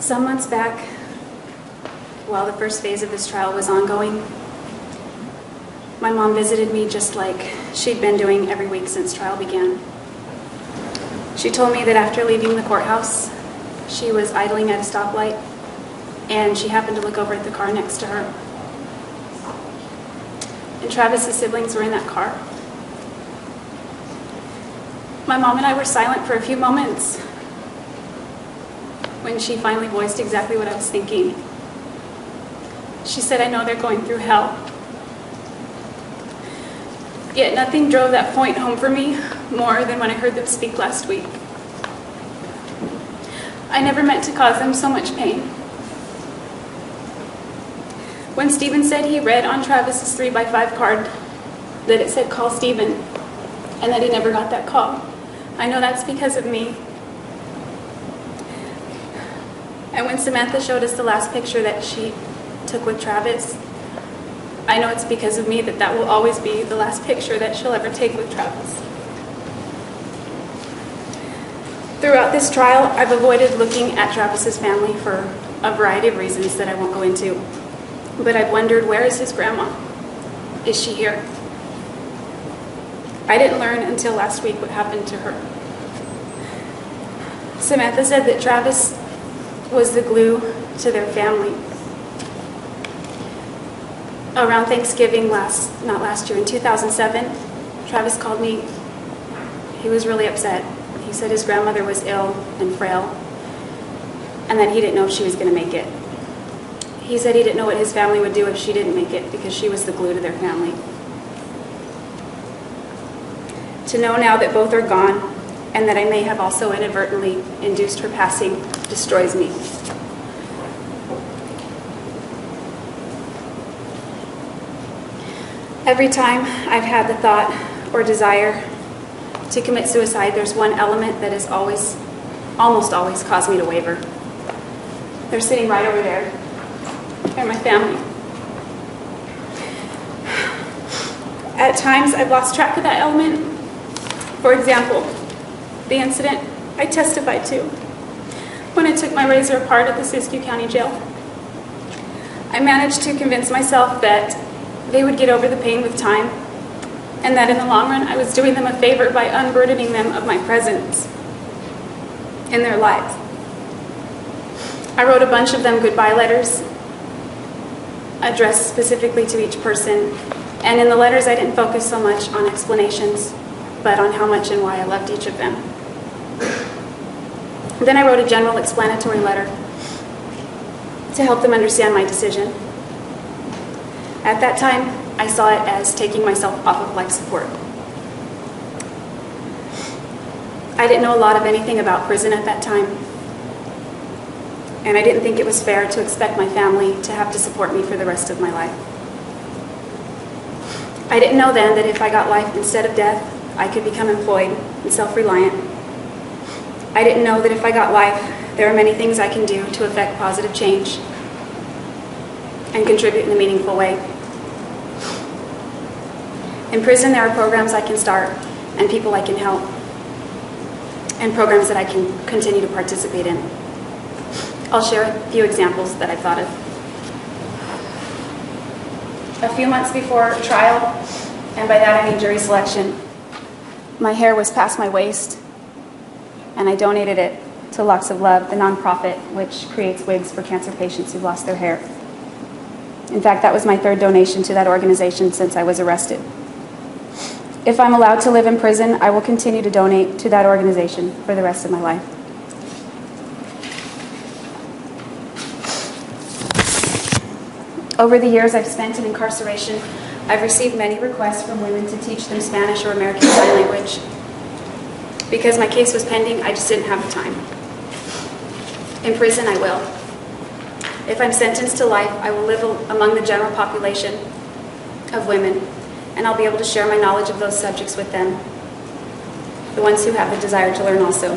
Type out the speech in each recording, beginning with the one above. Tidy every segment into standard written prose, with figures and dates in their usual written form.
Some months back, while the first phase of this trial was ongoing, my mom visited me just like she'd been doing every week since trial began. She told me that after leaving the courthouse, she was idling at a stoplight and she happened to look over at the car next to her. And Travis's siblings were in that car. My mom and I were silent for a few moments when she finally voiced exactly what I was thinking. She said, "I know they're going through hell." Yet nothing drove that point home for me more than when I heard them speak last week. I never meant to cause them so much pain. When Stephen said he read on Travis's 3x5 card that it said, "Call Stephen," and that he never got that call, I know that's because of me. And when Samantha showed us the last picture that she took with Travis, I know it's because of me that will always be the last picture that she'll ever take with Travis. Throughout this trial, I've avoided looking at Travis's family for a variety of reasons that I won't go into. But I've wondered, where is his grandma? Is she here? I didn't learn until last week what happened to her. Samantha said that Travis was the glue to their family. Around Thanksgiving not last year, in 2007, Travis called me. He was really upset. He said his grandmother was ill and frail and that he didn't know if she was going to make it. He said he didn't know what his family would do if she didn't make it because she was the glue to their family. To know now that both are gone and that I may have also inadvertently induced her passing destroys me. Every time I've had the thought or desire to commit suicide, there's one element that has almost always caused me to waver. They're sitting right over there. They're my family. At times, I've lost track of that element. For example, the incident I testified to when I took my razor apart at the Siskiyou County Jail. I managed to convince myself that they would get over the pain with time, and that in the long run, I was doing them a favor by unburdening them of my presence in their lives. I wrote a bunch of them goodbye letters, addressed specifically to each person, and in the letters, I didn't focus so much on explanations, but on how much and why I loved each of them. Then I wrote a general explanatory letter to help them understand my decision. At that time, I saw it as taking myself off of life support. I didn't know a lot of anything about prison at that time, and I didn't think it was fair to expect my family to have to support me for the rest of my life. I didn't know then that if I got life instead of death, I could become employed and self-reliant. I didn't know that if I got life, there are many things I can do to affect positive change and contribute in a meaningful way. In prison, there are programs I can start and people I can help, and programs that I can continue to participate in. I'll share a few examples that I've thought of. A few months before trial, and by that I mean jury selection, my hair was past my waist, and I donated it to Locks of Love, the nonprofit which creates wigs for cancer patients who've lost their hair. In fact, that was my third donation to that organization since I was arrested. If I'm allowed to live in prison, I will continue to donate to that organization for the rest of my life. Over the years I've spent in incarceration, I've received many requests from women to teach them Spanish or American Sign Language. Because my case was pending, I just didn't have the time. In prison, I will. If I'm sentenced to life, I will live among the general population of women, and I'll be able to share my knowledge of those subjects with them, the ones who have the desire to learn also.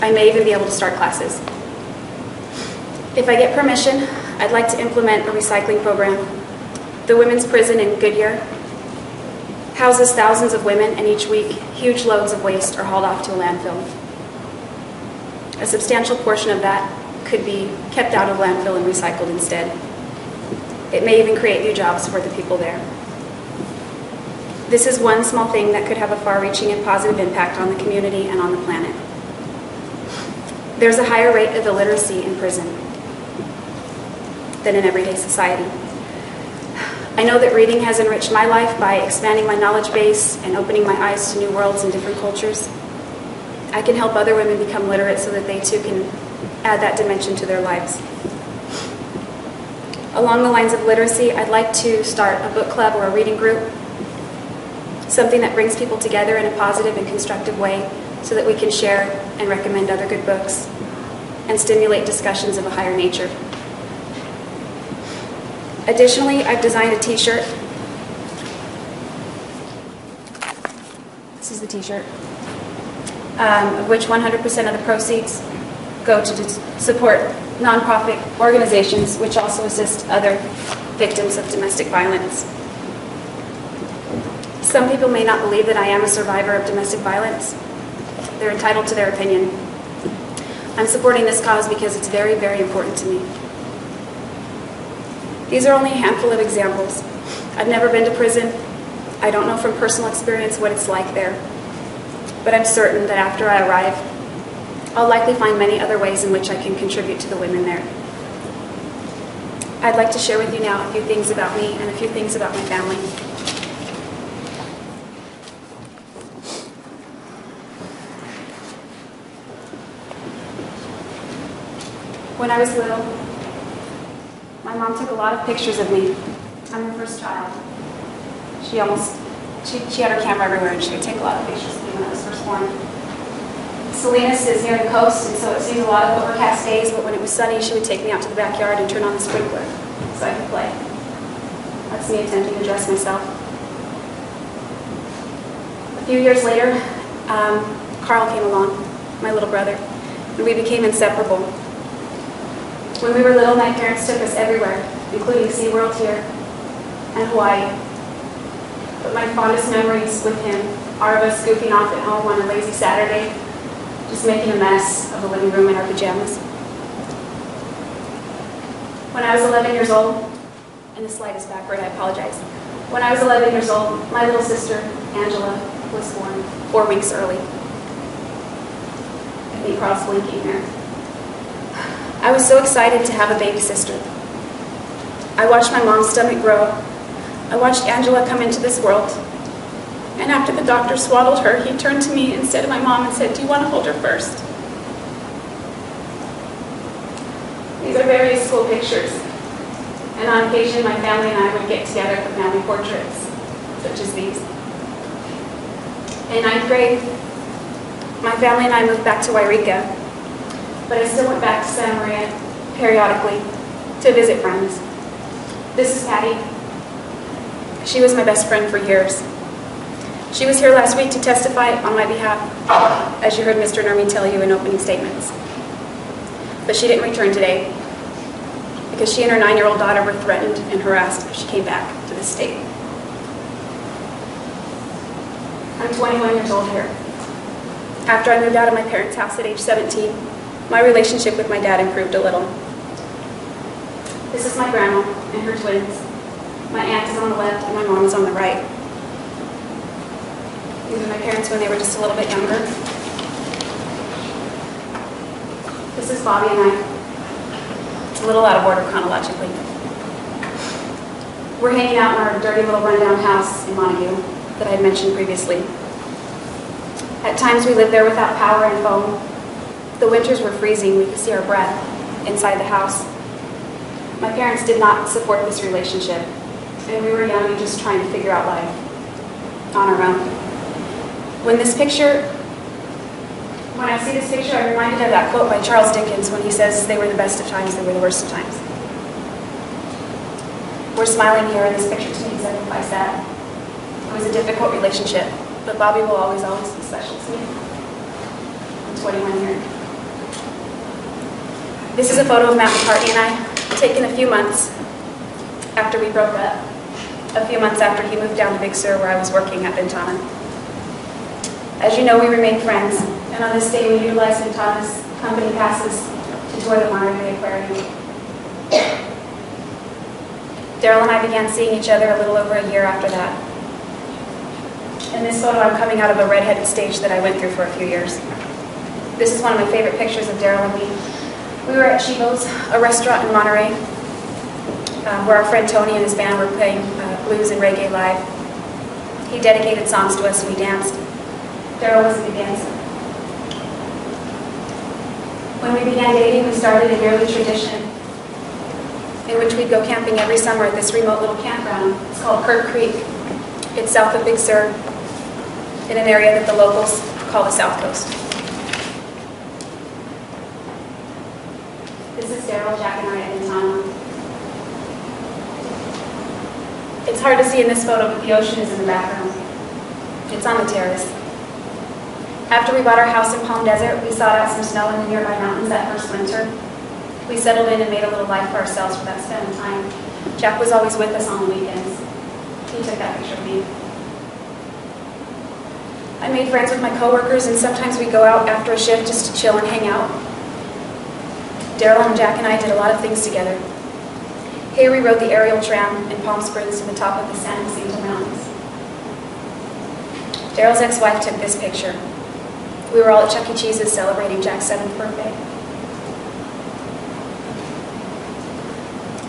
I may even be able to start classes. If I get permission, I'd like to implement a recycling program. The women's prison in Goodyear houses thousands of women, and each week, huge loads of waste are hauled off to a landfill. A substantial portion of that could be kept out of landfill and recycled instead. It may even create new jobs for the people there. This is one small thing that could have a far-reaching and positive impact on the community and on the planet. There's a higher rate of illiteracy in prison than in everyday society. I know that reading has enriched my life by expanding my knowledge base and opening my eyes to new worlds and different cultures. I can help other women become literate so that they too can add that dimension to their lives. Along the lines of literacy, I'd like to start a book club or a reading group, something that brings people together in a positive and constructive way so that we can share and recommend other good books and stimulate discussions of a higher nature. Additionally, I've designed a t-shirt. This is the t-shirt, of which 100% of the proceeds go to support nonprofit organizations which also assist other victims of domestic violence. Some people may not believe that I am a survivor of domestic violence. They're entitled to their opinion. I'm supporting this cause because it's very, very important to me. These are only a handful of examples. I've never been to prison. I don't know from personal experience what it's like there. But I'm certain that after I arrive, I'll likely find many other ways in which I can contribute to the women there. I'd like to share with you now a few things about me and a few things about my family. When I was little, my mom took a lot of pictures of me. I'm her first child. She had her camera everywhere and she would take a lot of pictures of me when I was first born. Salinas is near the coast, and so it seems a lot of overcast days, but when it was sunny, she would take me out to the backyard and turn on the sprinkler so I could play. That's me attempting to dress myself. A few years later, Carl came along, my little brother, and we became inseparable. When we were little, my parents took us everywhere, including SeaWorld here and Hawaii. But my fondest memories with him are of us goofing off at home on a lazy Saturday, just making a mess of the living room in our pajamas. When I was 11 years old, and this slide is backward, I apologize. When I was 11 years old, my little sister, Angela, was born 4 weeks early. I think Carl's blinking here. I was so excited to have a baby sister. I watched my mom's stomach grow. I watched Angela come into this world. And after the doctor swaddled her, he turned to me instead of my mom and said, "Do you want to hold her first?" These are various school pictures. And on occasion, my family and I would get together for family portraits, such as these. In 9th grade, my family and I moved back to Wairika, but I still went back to Santa Maria periodically to visit friends. This is Patty. She was my best friend for years. She was here last week to testify on my behalf, as you heard Mr. Nurmi tell you in opening statements. But she didn't return today because she and her 9-year-old daughter were threatened and harassed if she came back to this state. I'm 21 years old here. After I moved out of my parents' house at age 17, my relationship with my dad improved a little. This is my grandma and her twins. My aunt is on the left and my mom is on the right. These are my parents when they were just a little bit younger. This is Bobby and I. It's a little out of order chronologically. We're hanging out in our dirty little rundown house in Montague that I had mentioned previously. At times we lived there without power and phone. The winters were freezing. We could see our breath inside the house. My parents did not support this relationship, and we were young and just trying to figure out life on our own. When I see this picture, I'm reminded of that quote by Charles Dickens when he says, "They were the best of times, they were the worst of times." We're smiling here, and this picture to me exemplifies that. It was a difficult relationship, but Bobby will always, always be special to me. I'm 21 here. This is a photo of Matt McCartney and I, taken a few months after we broke up, a few months after he moved down to Big Sur where I was working at Ventana. As you know, we remained friends, and on this day we utilized Ventana's company passes to tour the Monterey Bay Aquarium. Daryl and I began seeing each other a little over a year after that. In this photo, I'm coming out of a redheaded stage that I went through for a few years. This is one of my favorite pictures of Daryl and me. We were at Chivo's, a restaurant in Monterey, where our friend Tony and his band were playing blues and reggae live. He dedicated songs to us and we danced. Daryl was a good dancer. When we began dating, we started a yearly tradition in which we'd go camping every summer at this remote little campground. It's called Kirk Creek. It's south of Big Sur, in an area that the locals call the South Coast. This is Daryl, Jack, and I at Ventana. It's hard to see in this photo, but the ocean is in the background. It's on the terrace. After we bought our house in Palm Desert, we sought out some snow in the nearby mountains that first winter. We settled in and made a little life for ourselves for that spend time. Jack was always with us on the weekends. He took that picture of me. I made friends with my coworkers, and sometimes we'd go out after a shift just to chill and hang out. Daryl and Jack and I did a lot of things together. Here we rode the aerial tram in Palm Springs to the top of the San Jacinto Mountains. Daryl's ex-wife took this picture. We were all at Chuck E. Cheese's celebrating Jack's 7th birthday.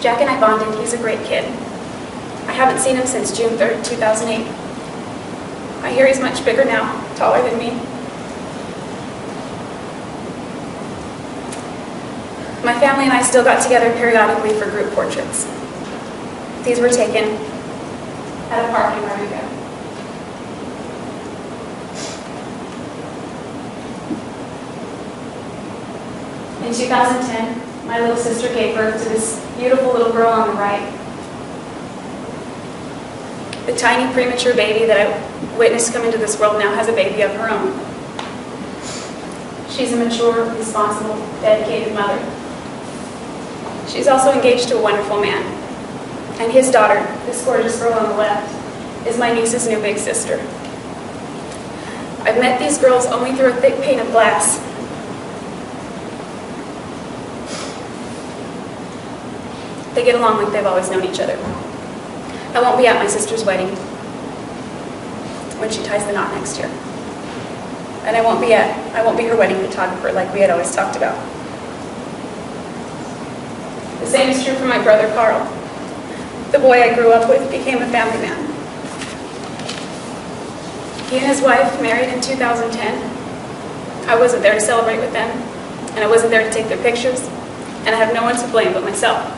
Jack and I bonded. He's a great kid. I haven't seen him since June 3rd, 2008. I hear he's much bigger now, taller than me. My family and I still got together periodically for group portraits. These were taken at a park in Rodrigo. In 2010, my little sister gave birth to this beautiful little girl on the right. The tiny premature baby that I witnessed come into this world now has a baby of her own. She's a mature, responsible, dedicated mother. She's also engaged to a wonderful man. And his daughter, this gorgeous girl on the left, is my niece's new big sister. I've met these girls only through a thick pane of glass. They get along like they've always known each other. I won't be at my sister's wedding when she ties the knot next year. And I won't be her wedding photographer like we had always talked about. The same is true for my brother Carl. The boy I grew up with became a family man. He and his wife married in 2010. I wasn't there to celebrate with them, and I wasn't there to take their pictures, and I have no one to blame but myself.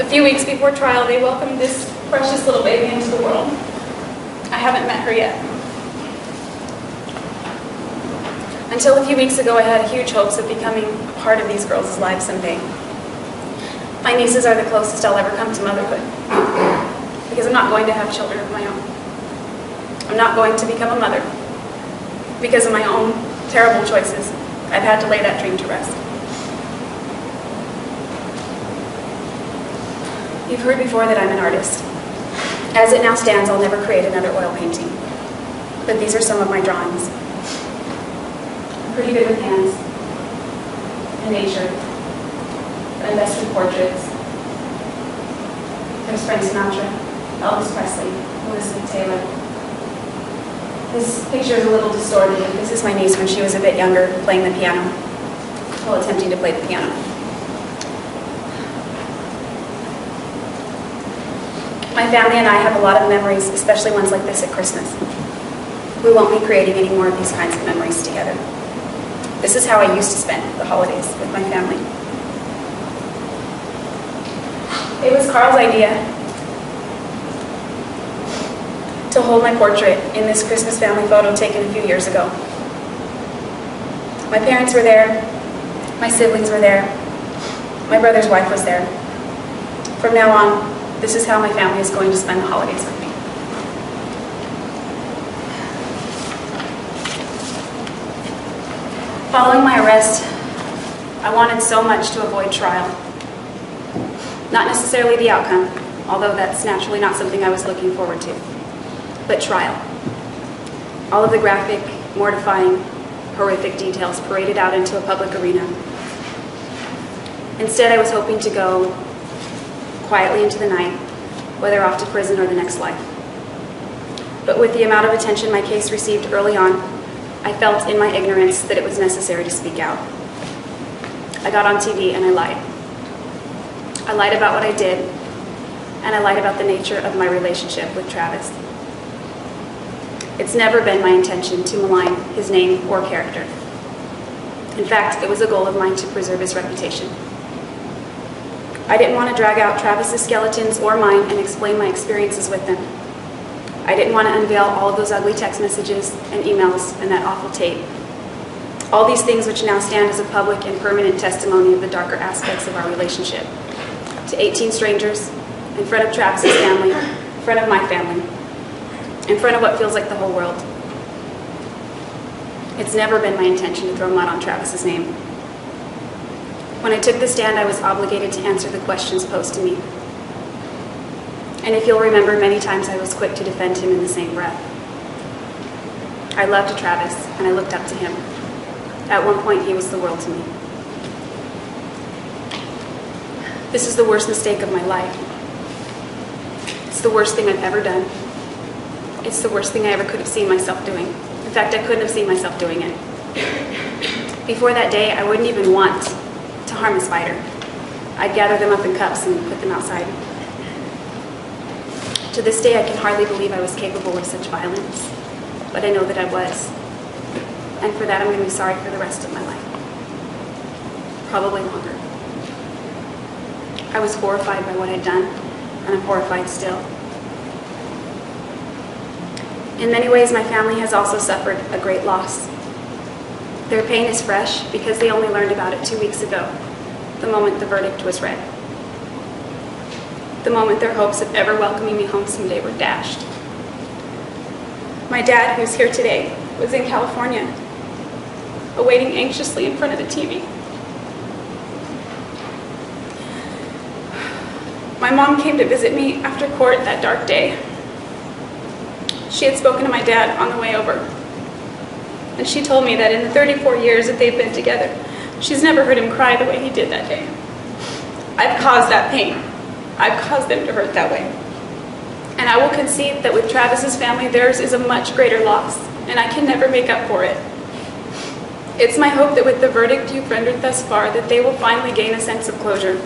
A few weeks before trial, they welcomed this precious little baby into the world. I haven't met her yet. Until a few weeks ago, I had huge hopes of becoming a part of these girls' lives someday. My nieces are the closest I'll ever come to motherhood, because I'm not going to have children of my own. I'm not going to become a mother. Because of my own terrible choices, I've had to lay that dream to rest. You've heard before that I'm an artist. As it now stands, I'll never create another oil painting. But these are some of my drawings. I'm pretty good with hands and nature. I'm best with portraits. There's Frank Sinatra, Elvis Presley, Elizabeth Taylor. This picture is a little distorted. This is my niece when she was a bit younger, playing the piano, while attempting to play the piano. My family and I have a lot of memories, especially ones like this at Christmas. We won't be creating any more of these kinds of memories together. This is how I used to spend the holidays with my family. It was Carl's idea to hold my portrait in this Christmas family photo taken a few years ago. My parents were there, my siblings were there, my brother's wife was there. From now on, this is how my family is going to spend the holidays with me. Following my arrest, I wanted so much to avoid trial. Not necessarily the outcome, although that's naturally not something I was looking forward to, but trial. All of the graphic, mortifying, horrific details paraded out into a public arena. Instead, I was hoping to go quietly into the night, whether off to prison or the next life. But with the amount of attention my case received early on, I felt in my ignorance that it was necessary to speak out. I got on TV and I lied. I lied about what I did, and I lied about the nature of my relationship with Travis. It's never been my intention to malign his name or character. In fact, it was a goal of mine to preserve his reputation. I didn't want to drag out Travis's skeletons or mine and explain my experiences with them. I didn't want to unveil all of those ugly text messages and emails and that awful tape. All these things which now stand as a public and permanent testimony of the darker aspects of our relationship. To 18 strangers, in front of Travis's family, in front of my family, in front of what feels like the whole world. It's never been my intention to throw mud on Travis's name. When I took the stand, I was obligated to answer the questions posed to me. And if you'll remember, many times I was quick to defend him in the same breath. I loved Travis, and I looked up to him. At one point, he was the world to me. This is the worst mistake of my life. It's the worst thing I've ever done. It's the worst thing I ever could have seen myself doing. In fact, I couldn't have seen myself doing it. Before that day, I wouldn't even want to harm a spider. I'd gather them up in cups and put them outside. To this day, I can hardly believe I was capable of such violence, but I know that I was. And for that, I'm going to be sorry for the rest of my life. Probably longer. I was horrified by what I'd done, and I'm horrified still. In many ways, my family has also suffered a great loss. Their pain is fresh because they only learned about it 2 weeks ago, the moment the verdict was read. The moment their hopes of ever welcoming me home someday were dashed. My dad, who's here today, was in California, awaiting anxiously in front of the TV. My mom came to visit me after court that dark day. She had spoken to my dad on the way over, and she told me that in the 34 years that they've been together, she's never heard him cry the way he did that day. I've caused that pain. I've caused them to hurt that way. And I will concede that with Travis's family, theirs is a much greater loss, and I can never make up for it. It's my hope that with the verdict you've rendered thus far, that they will finally gain a sense of closure.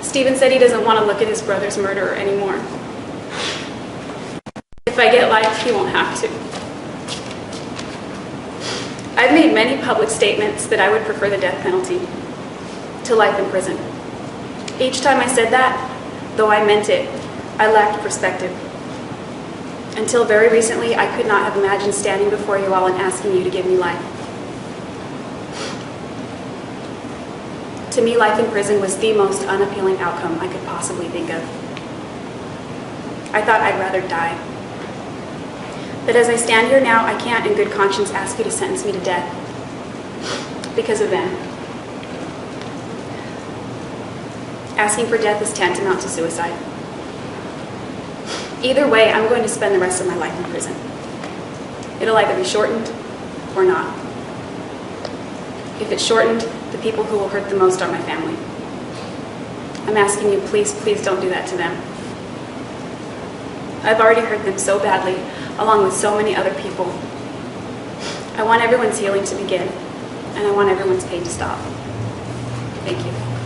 Stephen said he doesn't want to look at his brother's murderer anymore. If I get life, he won't have to. I've made many public statements that I would prefer the death penalty to life in prison. Each time I said that, though I meant it, I lacked perspective. Until very recently, I could not have imagined standing before you all and asking you to give me life. To me, life in prison was the most unappealing outcome I could possibly think of. I thought I'd rather die. But as I stand here now, I can't in good conscience ask you to sentence me to death because of them. Asking for death is tantamount to suicide. Either way, I'm going to spend the rest of my life in prison. It'll either be shortened or not. If it's shortened, the people who will hurt the most are my family. I'm asking you, please, please don't do that to them. I've already hurt them so badly, along with so many other people. I want everyone's healing to begin, and I want everyone's pain to stop. Thank you.